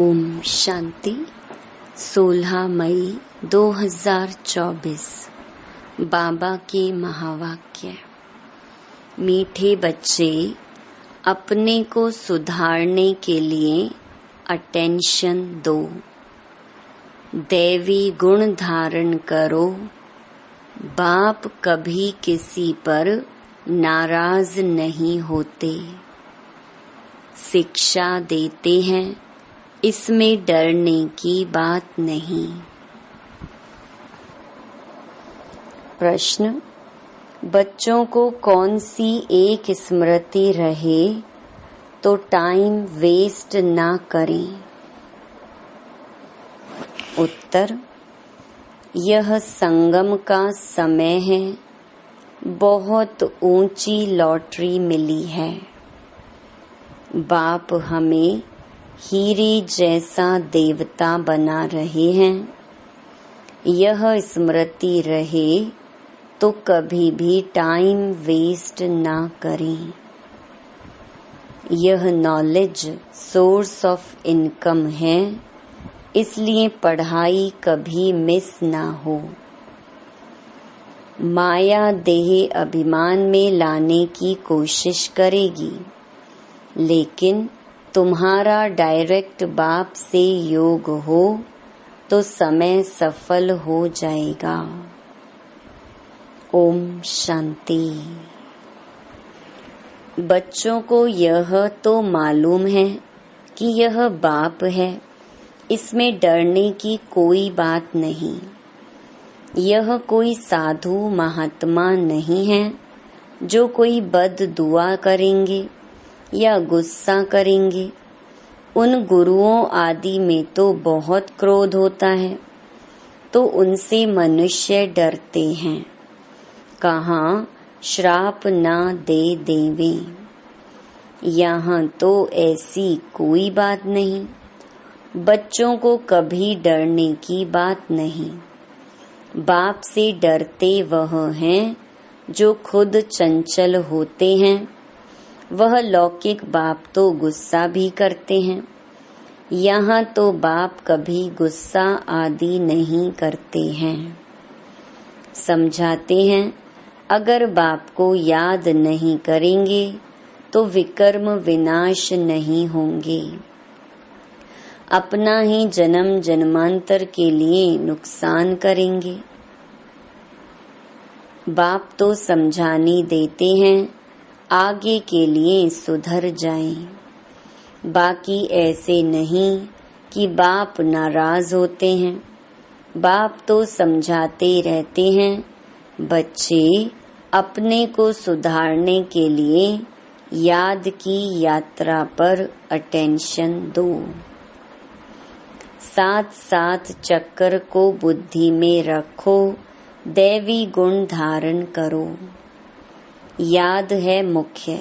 ओम शांति। 16 मई 2024 बाबा के महावाक्य। मीठे बच्चे, अपने को सुधारने के लिए अटेंशन दो। दैवी गुण धारण करो। बाप कभी किसी पर नाराज नहीं होते। शिक्षा देते हैं, इसमें डरने की बात नहीं। प्रश्न: बच्चों को कौन सी एक स्मृति रहे तो टाइम वेस्ट ना करें? उत्तर: यह संगम का समय है। बहुत ऊंची लॉटरी मिली है। बाप हमें हीरे जैसा देवता बना रहे हैं। यह स्मृति रहे तो कभी भी टाइम वेस्ट ना करें। यह नॉलेज सोर्स ऑफ इनकम है, इसलिए पढ़ाई कभी मिस ना हो। माया देह अभिमान में लाने की कोशिश करेगी, लेकिन तुम्हारा डायरेक्ट बाप से योग हो तो समय सफल हो जाएगा। ओम शांति। बच्चों को यह तो मालूम है कि यह बाप है, इसमें डरने की कोई बात नहीं। यह कोई साधु महात्मा नहीं है जो कोई बद दुआ करेंगे या गुस्सा करेंगे। उन गुरुओं आदि में तो बहुत क्रोध होता है, तो उनसे मनुष्य डरते हैं। कहाँ श्राप ना दे देवे। यहाँ तो ऐसी कोई बात नहीं। बच्चों को कभी डरने की बात नहीं। बाप से डरते वह हैं जो खुद चंचल होते हैं। वह लौकिक बाप तो गुस्सा भी करते हैं। यहाँ तो बाप कभी गुस्सा आदि नहीं करते हैं। समझाते हैं, अगर बाप को याद नहीं करेंगे तो विकर्म विनाश नहीं होंगे। अपना ही जन्म जन्मांतर के लिए नुकसान करेंगे। बाप तो समझाने देते हैं, आगे के लिए सुधर जाएं। बाकी ऐसे नहीं कि बाप नाराज होते हैं। बाप तो समझाते रहते हैं, बच्चे अपने को सुधारने के लिए याद की यात्रा पर अटेंशन दो। साथ साथ चक्कर को बुद्धि में रखो, दैवी गुण धारण करो। याद है मुख्य।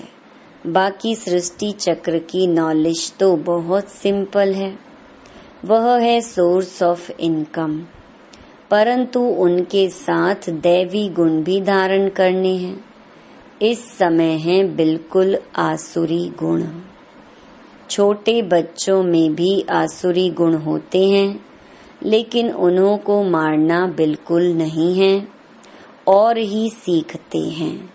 बाकी सृष्टि चक्र की नॉलेज तो बहुत सिंपल है। वह है सोर्स ऑफ इनकम, परंतु उनके साथ दैवी गुण भी धारण करने हैं। इस समय है बिल्कुल आसुरी गुण। छोटे बच्चों में भी आसुरी गुण होते हैं, लेकिन उन्हों को मारना बिल्कुल नहीं है और ही सीखते हैं।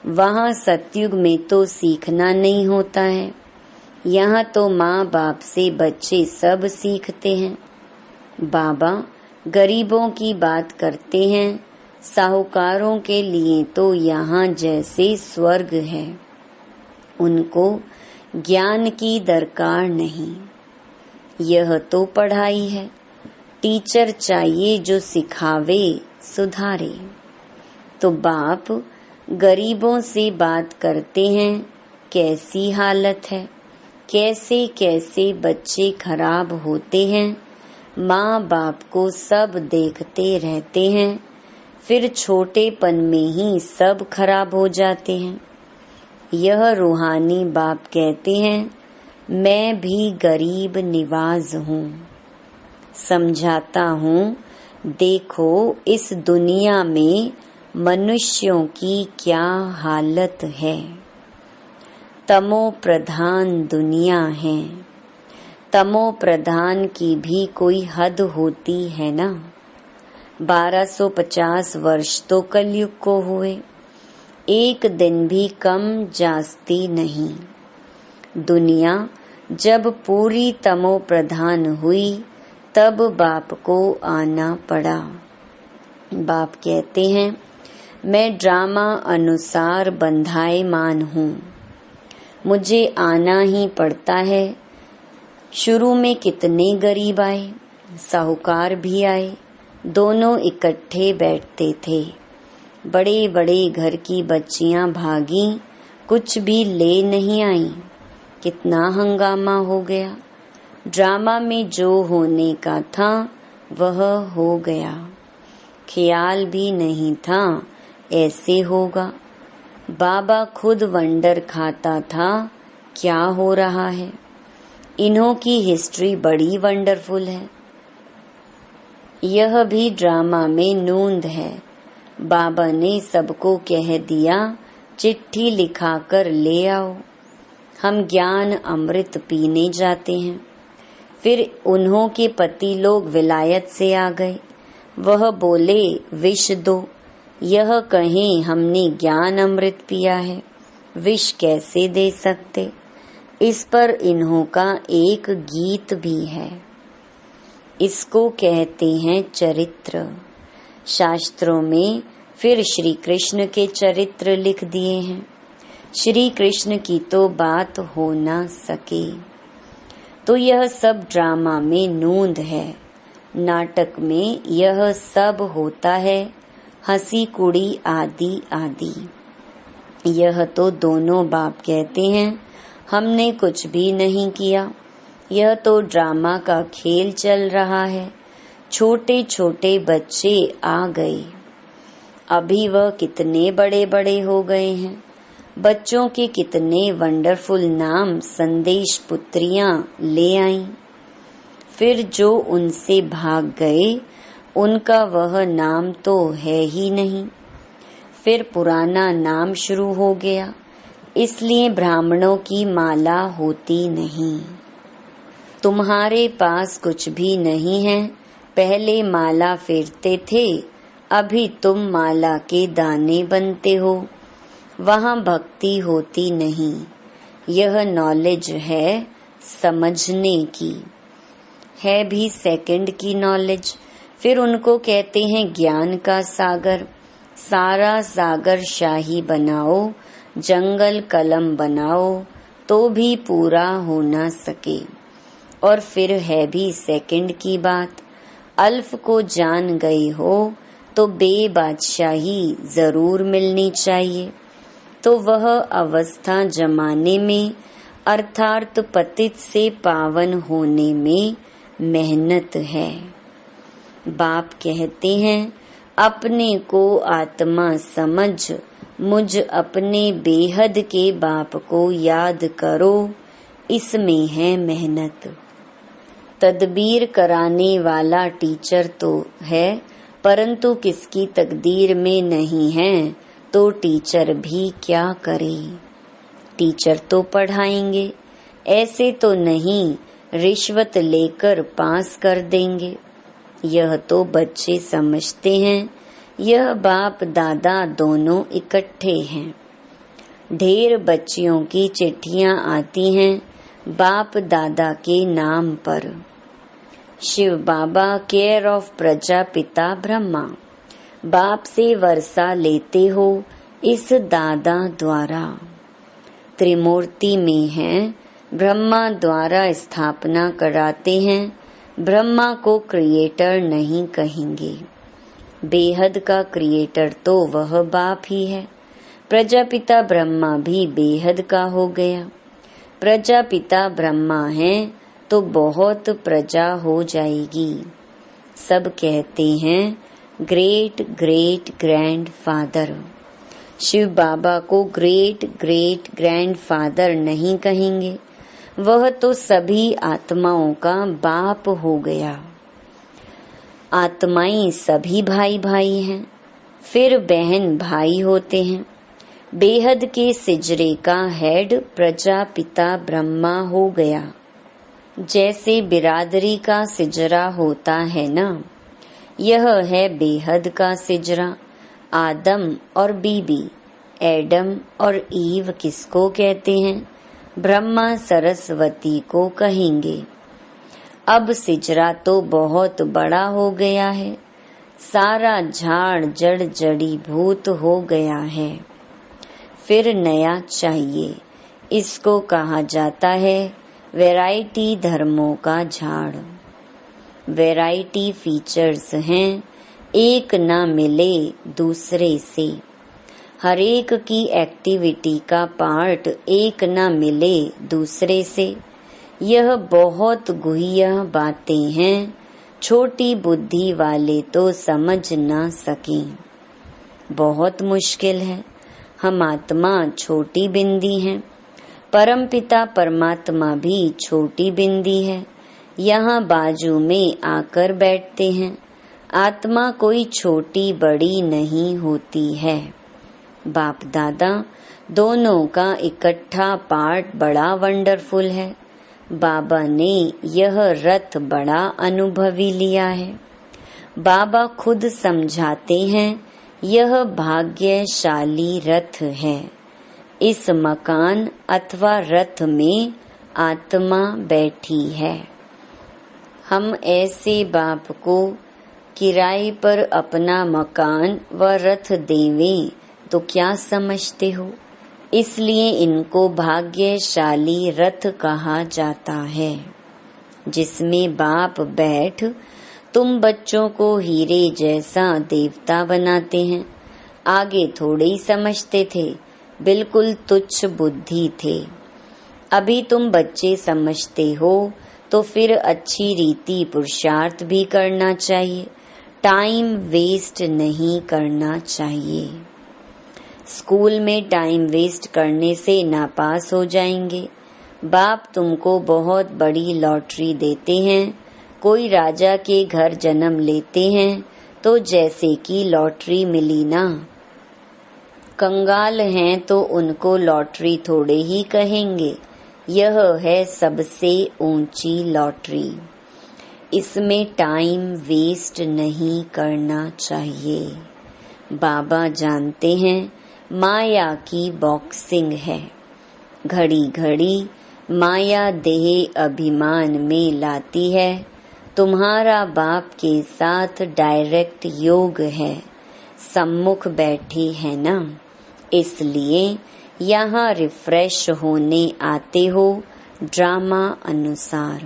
वहाँ सतयुग में तो सीखना नहीं होता है। यहाँ तो माँ बाप से बच्चे सब सीखते हैं। बाबा गरीबों की बात करते हैं। साहूकारों के लिए तो यहाँ जैसे स्वर्ग है। उनको ज्ञान की दरकार नहीं। यह तो पढ़ाई है। टीचर चाहिए जो सिखावे सुधारे। तो बाप गरीबों से बात करते हैं, कैसी हालत है, कैसे कैसे बच्चे खराब होते हैं। माँ बाप को सब देखते रहते हैं, फिर छोटेपन में ही सब खराब हो जाते हैं। यह रूहानी बाप कहते हैं, मैं भी गरीब निवाज हूँ। समझाता हूँ, देखो इस दुनिया में मनुष्यों की क्या हालत है। तमो प्रधान दुनिया है। तमो प्रधान की भी कोई हद होती है ना। 1250 वर्ष तो कलयुग को हुए, एक दिन भी कम जास्ती नहीं। दुनिया जब पूरी तमो प्रधान हुई तब बाप को आना पड़ा। बाप कहते हैं, मैं ड्रामा अनुसार बंधायमान हूँ, मुझे आना ही पड़ता है। शुरू में कितने गरीब आए, साहूकार भी आए, दोनों इकट्ठे बैठते थे। बड़े बड़े घर की बच्चियां भागी, कुछ भी ले नहीं आई। कितना हंगामा हो गया। ड्रामा में जो होने का था वह हो गया। ख्याल भी नहीं था ऐसे होगा। बाबा खुद वंडर खाता था क्या हो रहा है। इन्हों की हिस्ट्री बड़ी वंडरफुल है। यह भी ड्रामा में नूंद है। बाबा ने सबको कह दिया, चिट्ठी लिखाकर ले आओ, हम ज्ञान अमृत पीने जाते हैं। फिर उन्हों के पति लोग विलायत से आ गए। वह बोले, विष दो। यह कहें हमने ज्ञान अमृत पिया है, विष कैसे दे सकते। इस पर इन्हों का एक गीत भी है। इसको कहते हैं चरित्र। शास्त्रों में फिर श्री कृष्ण के चरित्र लिख दिए हैं। श्री कृष्ण की तो बात हो ना सके। तो यह सब ड्रामा में नूंद है। नाटक में यह सब होता है, हंसी कुड़ी आदि आदि। यह तो दोनों बाप कहते हैं, हमने कुछ भी नहीं किया, यह तो ड्रामा का खेल चल रहा है। छोटे छोटे बच्चे आ गए, अभी वह कितने बड़े बड़े हो गए हैं। बच्चों के कितने वंडरफुल नाम संदेश पुत्रियां ले आईं। फिर जो उनसे भाग गए उनका वह नाम तो है ही नहीं। फिर पुराना नाम शुरू हो गया, इसलिए ब्राह्मणों की माला होती नहीं। तुम्हारे पास कुछ भी नहीं है, पहले माला फेरते थे, अभी तुम माला के दाने बनते हो। वहाँ भक्ति होती नहीं। यह नॉलेज है समझने की, है भी सेकंड की नॉलेज। फिर उनको कहते हैं ज्ञान का सागर। सारा सागर शाही बनाओ, जंगल कलम बनाओ, तो भी पूरा हो ना सके। और फिर है भी सेकंड की बात। अल्फ को जान गए हो तो बेबादशाही जरूर मिलनी चाहिए। तो वह अवस्था जमाने में अर्थात पतित से पावन होने में मेहनत है। बाप कहते हैं, अपने को आत्मा समझ, मुझ अपने बेहद के बाप को याद करो, इसमें है मेहनत। तदबीर कराने वाला टीचर तो है, परंतु किसकी तकदीर में नहीं है तो टीचर भी क्या करे। टीचर तो पढ़ाएंगे, ऐसे तो नहीं रिश्वत लेकर पास कर देंगे। यह तो बच्चे समझते हैं, यह बाप दादा दोनों इकट्ठे हैं। ढेर बच्चियों की चिट्ठियां आती हैं बाप दादा के नाम पर। शिव बाबा केयर ऑफ प्रजापिता ब्रह्मा, बाप से वर्षा लेते हो इस दादा द्वारा। त्रिमूर्ति में है, ब्रह्मा द्वारा स्थापना कराते हैं। ब्रह्मा को क्रिएटर नहीं कहेंगे, बेहद का क्रिएटर तो वह बाप ही है। प्रजापिता ब्रह्मा भी बेहद का हो गया। प्रजापिता ब्रह्मा है तो बहुत प्रजा हो जाएगी। सब कहते हैं great great grandfather. Shiv Baba को ग्रेट ग्रेट ग्रैंड फादर नहीं कहेंगे, वह तो सभी आत्माओं का बाप हो गया। आत्माएं सभी भाई भाई हैं, फिर बहन भाई होते हैं। बेहद के सिजरे का हेड प्रजापिता ब्रह्मा हो गया। जैसे बिरादरी का सिजरा होता है ना, यह है बेहद का सिजरा। आदम और बीबी, एडम और ईव किसको कहते हैं? ब्रह्मा सरस्वती को कहेंगे। अब सिजरा तो बहुत बड़ा हो गया है, सारा झाड़ जड़ जड़ी भूत हो गया है। फिर नया चाहिए। इसको कहा जाता है वैरायटी धर्मों का झाड़। वैरायटी फीचर्स हैं, एक ना मिले दूसरे से। हर एक की एक्टिविटी का पार्ट एक ना मिले दूसरे से। यह बहुत गुह्य बातें हैं, छोटी बुद्धि वाले तो समझ ना सकें। बहुत मुश्किल है। हम आत्मा छोटी बिंदी हैं, परमपिता परमात्मा भी छोटी बिंदी है, यहाँ बाजू में आकर बैठते हैं। आत्मा कोई छोटी बड़ी नहीं होती है। बाप दादा दोनों का इकट्ठा पार्ट बड़ा वंडरफुल है। बाबा ने यह रथ बड़ा अनुभवी लिया है। बाबा खुद समझाते हैं, यह भाग्यशाली रथ है। इस मकान अथवा रथ में आत्मा बैठी है। हम ऐसे बाप को किराए पर अपना मकान व रथ देवें तो क्या समझते हो? इसलिए इनको भाग्यशाली रथ कहा जाता है, जिसमें बाप बैठ तुम बच्चों को हीरे जैसा देवता बनाते हैं। आगे थोड़े ही समझते थे, बिल्कुल तुच्छ बुद्धि थे। अभी तुम बच्चे समझते हो तो फिर अच्छी रीति पुरुषार्थ भी करना चाहिए, टाइम वेस्ट नहीं करना चाहिए। स्कूल में टाइम वेस्ट करने से नापास हो जाएंगे। बाप तुमको बहुत बड़ी लॉटरी देते हैं। कोई राजा के घर जन्म लेते हैं तो जैसे कि लॉटरी मिली ना। कंगाल हैं तो उनको लॉटरी थोड़े ही कहेंगे। यह है सबसे ऊंची लॉटरी। इसमें टाइम वेस्ट नहीं करना चाहिए। बाबा जानते हैं माया की बॉक्सिंग है। घड़ी घड़ी माया देह अभिमान में लाती है। तुम्हारा बाप के साथ डायरेक्ट योग है, सम्मुख बैठी है ना, इसलिए यहाँ रिफ्रेश होने आते हो ड्रामा अनुसार।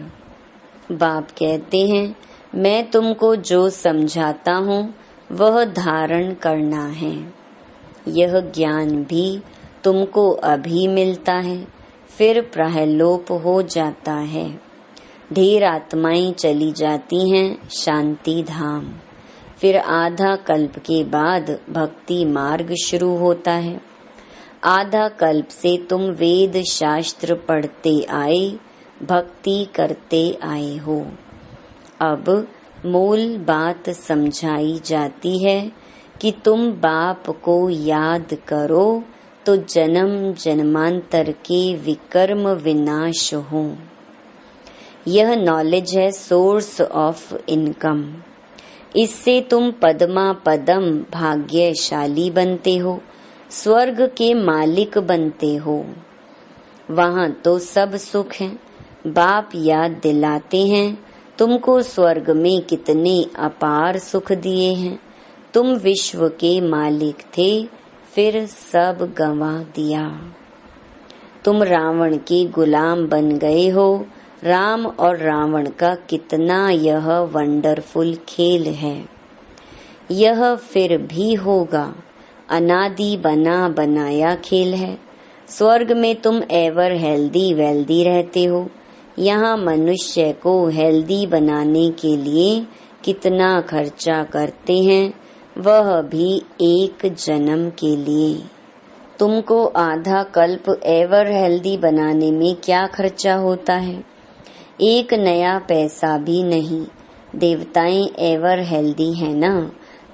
बाप कहते हैं, मैं तुमको जो समझाता हूँ वह धारण करना है। यह ज्ञान भी तुमको अभी मिलता है, फिर प्रहलोप हो जाता है। ढेर आत्माएं चली जाती हैं शांति धाम। फिर आधा कल्प के बाद भक्ति मार्ग शुरू होता है। आधा कल्प से तुम वेद शास्त्र पढ़ते आए, भक्ति करते आए हो। अब मूल बात समझाई जाती है कि तुम बाप को याद करो तो जन्म जन्मांतर के विकर्म विनाश हो। यह नॉलेज है सोर्स ऑफ इनकम। इससे तुम पद्मा पदम भाग्यशाली बनते हो, स्वर्ग के मालिक बनते हो। वहाँ तो सब सुख है। बाप याद दिलाते हैं तुमको स्वर्ग में कितने अपार सुख दिए हैं। तुम विश्व के मालिक थे, फिर सब गंवा दिया। तुम रावण के गुलाम बन गए हो। राम और रावण का कितना यह वंडरफुल खेल है। यह फिर भी होगा, अनादि बना बनाया खेल है। स्वर्ग में तुम एवर हेल्दी वेल्दी रहते हो। यहाँ मनुष्य को हेल्दी बनाने के लिए कितना खर्चा करते हैं, वह भी एक जन्म के लिए। तुमको आधा कल्प एवर हेल्दी बनाने में क्या खर्चा होता है? एक नया पैसा भी नहीं। देवताएं एवर हेल्दी है ना।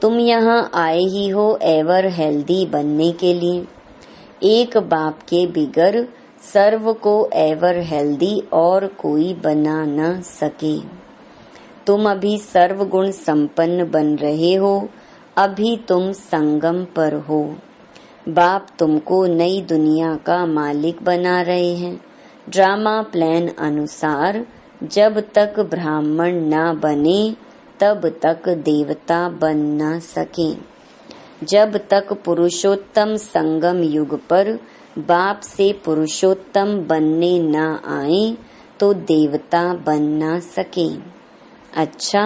तुम यहाँ आए ही हो एवर हेल्दी बनने के लिए। एक बाप के बिगर सर्व को एवर हेल्दी और कोई बना न सके। तुम अभी सर्व गुण संपन्न बन रहे हो, अभी तुम संगम पर हो। बाप तुमको नई दुनिया का मालिक बना रहे हैं। ड्रामा प्लान अनुसार जब तक ब्राह्मण ना बने तब तक देवता बन न सके। जब तक पुरुषोत्तम संगम युग पर बाप से पुरुषोत्तम बनने न आए तो देवता बन न सके। अच्छा,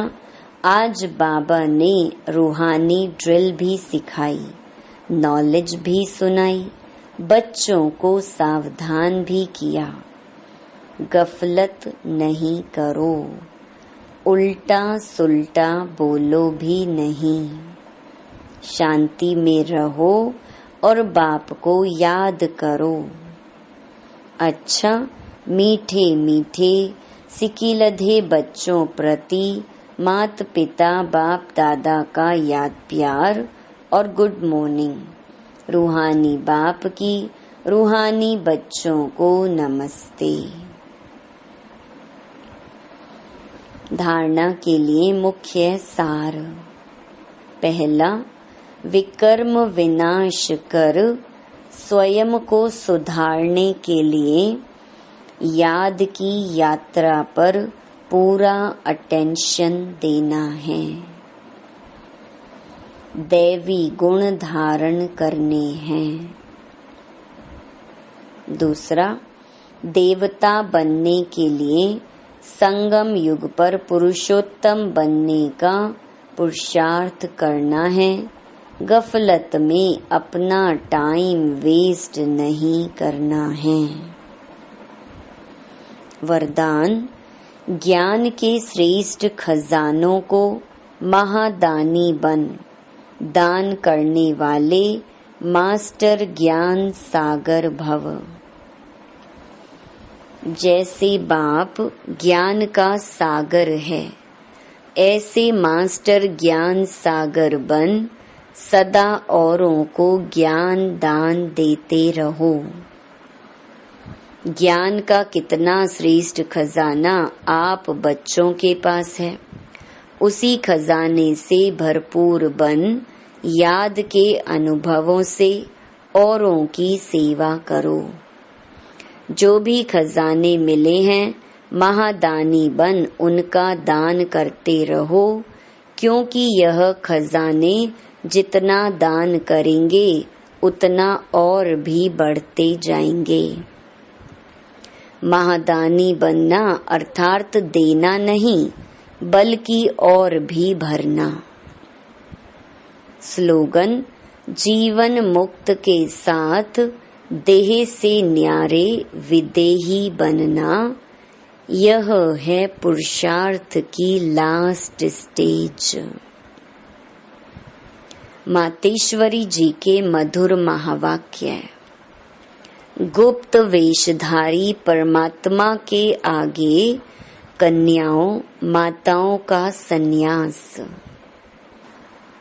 आज बाबा ने रूहानी ड्रिल भी सिखाई, नॉलेज भी सुनाई, बच्चों को सावधान भी किया। गफलत नहीं करो, उल्टा सुल्टा बोलो भी नहीं। शांति में रहो और बाप को याद करो। अच्छा, मीठे मीठे सिकिलधे बच्चों प्रति माता पिता बाप दादा का याद प्यार और गुड मॉर्निंग। रूहानी बाप की रूहानी बच्चों को नमस्ते। धारणा के लिए मुख्य सार। पहला, विकर्म विनाश कर स्वयं को सुधारने के लिए याद की यात्रा पर पूरा अटेंशन देना है। दैवी गुण धारण करने हैं। दूसरा, देवता बनने के लिए संगम युग पर पुरुषोत्तम बनने का पुरुषार्थ करना है। गफलत में अपना टाइम वेस्ट नहीं करना है। वरदान, ज्ञान के श्रेष्ठ खजानों को महादानी बन दान करने वाले मास्टर ज्ञान सागर भव। जैसे बाप ज्ञान का सागर है, ऐसे मास्टर ज्ञान सागर बन सदा औरों को ज्ञान दान देते रहो। ज्ञान का कितना श्रेष्ठ खजाना आप बच्चों के पास है। उसी खजाने से भरपूर बन याद के अनुभवों से औरों की सेवा करो। जो भी खजाने मिले हैं महादानी बन उनका दान करते रहो, क्योंकि यह खजाने जितना दान करेंगे उतना और भी बढ़ते जाएंगे। महादानी बनना अर्थात देना नहीं, बल्कि और भी भरना। स्लोगन, जीवन मुक्त के साथ देह से न्यारे विदेही बनना, यह है पुरुषार्थ की लास्ट स्टेज। मातेश्वरी जी के मधुर महावाक्य। गुप्त वेशधारी परमात्मा के आगे कन्याओं माताओं का संन्यास।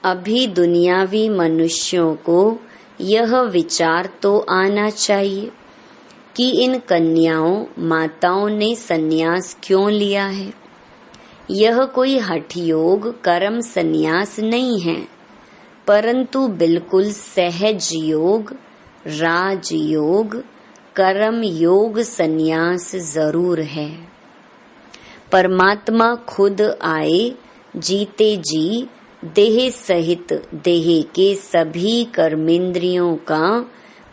अभी दुनियावी मनुष्यों को यह विचार तो आना चाहिए कि इन कन्याओं माताओं ने संन्यास क्यों लिया है। यह कोई हठ योग कर्म संन्यास नहीं है, परंतु बिल्कुल सहज योग, राज योग, कर्म योग संन्यास जरूर है। परमात्मा खुद आए जीते जी देह सहित देह के सभी कर्मेंद्रियों का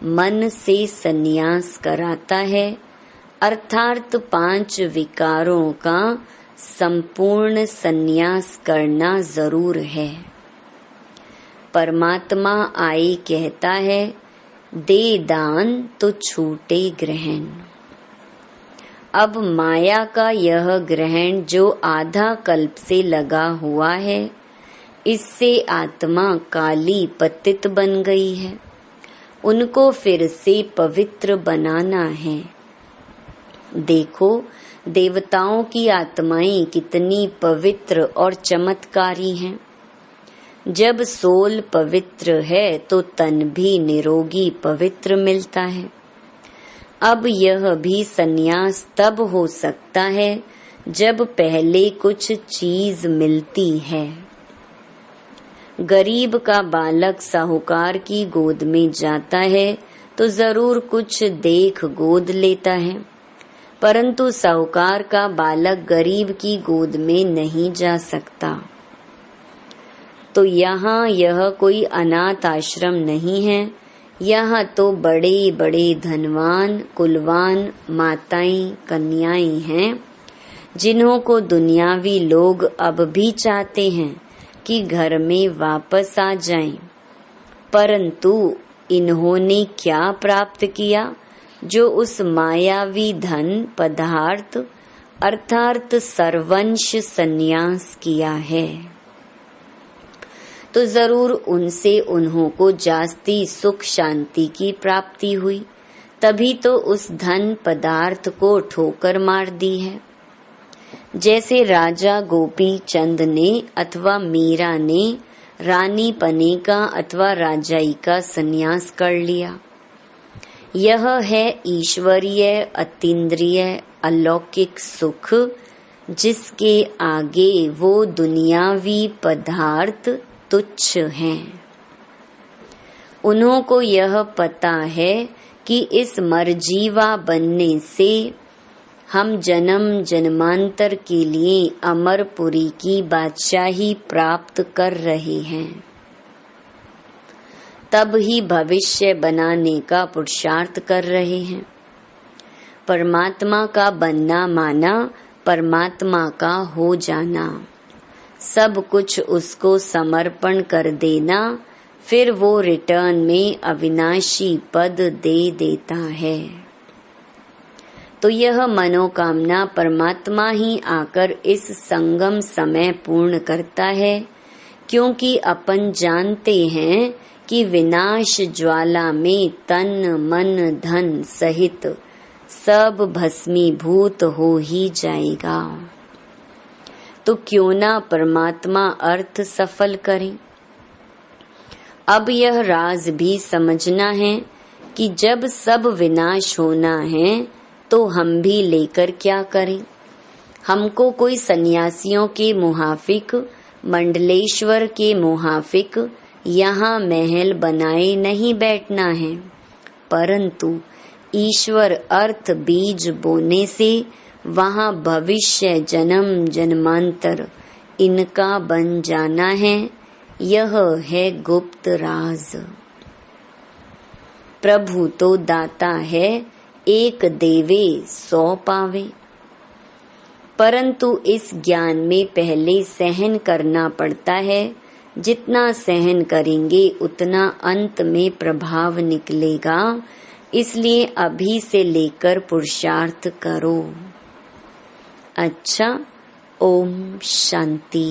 मन से संन्यास कराता है, अर्थात 5 विकारों का संपूर्ण संन्यास करना जरूर है। परमात्मा आए कहता है, दे दान तो छूटे ग्रहण। अब माया का यह ग्रहण जो आधा कल्प से लगा हुआ है, इससे आत्मा काली पतित बन गई है। उनको फिर से पवित्र बनाना है। देखो, देवताओं की आत्माएं कितनी पवित्र और चमत्कारी हैं। जब सोल पवित्र है तो तन भी निरोगी पवित्र मिलता है। अब यह भी संन्यास तब हो सकता है जब पहले कुछ चीज मिलती है। गरीब का बालक साहूकार की गोद में जाता है तो जरूर कुछ देख गोद लेता है, परंतु साहूकार का बालक गरीब की गोद में नहीं जा सकता। तो यहाँ यह कोई अनाथ आश्रम नहीं है, यहाँ तो बड़े बड़े धनवान कुलवान माताएं कन्याएं हैं, जिन्हों को दुनियावी लोग अब भी चाहते हैं कि घर में वापस आ जाएं, परंतु इन्होंने क्या प्राप्त किया जो उस मायावी धन पदार्थ अर्थात सर्वंश संन्यास किया है। तो जरूर उनसे उन्हों को जास्ती सुख शांति की प्राप्ति हुई, तभी तो उस धन पदार्थ को ठोकर मार दी है। जैसे राजा गोपी चंद ने अथवा मीरा ने रानी पने का अथवा राजाई का संन्यास कर लिया। यह है ईश्वरीय अतीन्द्रिय अलौकिक सुख, जिसके आगे वो दुनियावी पदार्थ तुच्छ हैं। उन्हों को यह पता है कि इस मरजीवा बनने से हम जन्म जन्मांतर के लिए अमरपुरी की बादशाही प्राप्त कर रहे हैं, तब ही भविष्य बनाने का पुरुषार्थ कर रहे हैं। परमात्मा का बनना माना परमात्मा का हो जाना, सब कुछ उसको समर्पण कर देना, फिर वो रिटर्न में अविनाशी पद दे देता है। तो यह मनोकामना परमात्मा ही आकर इस संगम समय पूर्ण करता है, क्योंकि अपन जानते हैं कि विनाश ज्वाला में तन मन धन सहित सब भस्मीभूत हो ही जाएगा। तो क्यों ना परमात्मा अर्थ सफल करें। अब यह राज भी समझना है कि जब सब विनाश होना है तो हम भी लेकर क्या करें। हमको कोई सन्यासियों के मुहाफिक मंडलेश्वर के मुहाफिक यहाँ महल बनाए नहीं बैठना है, परंतु ईश्वर अर्थ बीज बोने से वहाँ भविष्य जन्म जन्मांतर इनका बन जाना है। यह है गुप्त राज। प्रभु तो दाता है, एक देवे 100 पावे, परंतु इस ज्ञान में पहले सहन करना पड़ता है। जितना सहन करेंगे उतना अंत में प्रभाव निकलेगा, इसलिए अभी से लेकर पुरुषार्थ करो। अच्छा, ओम शांति।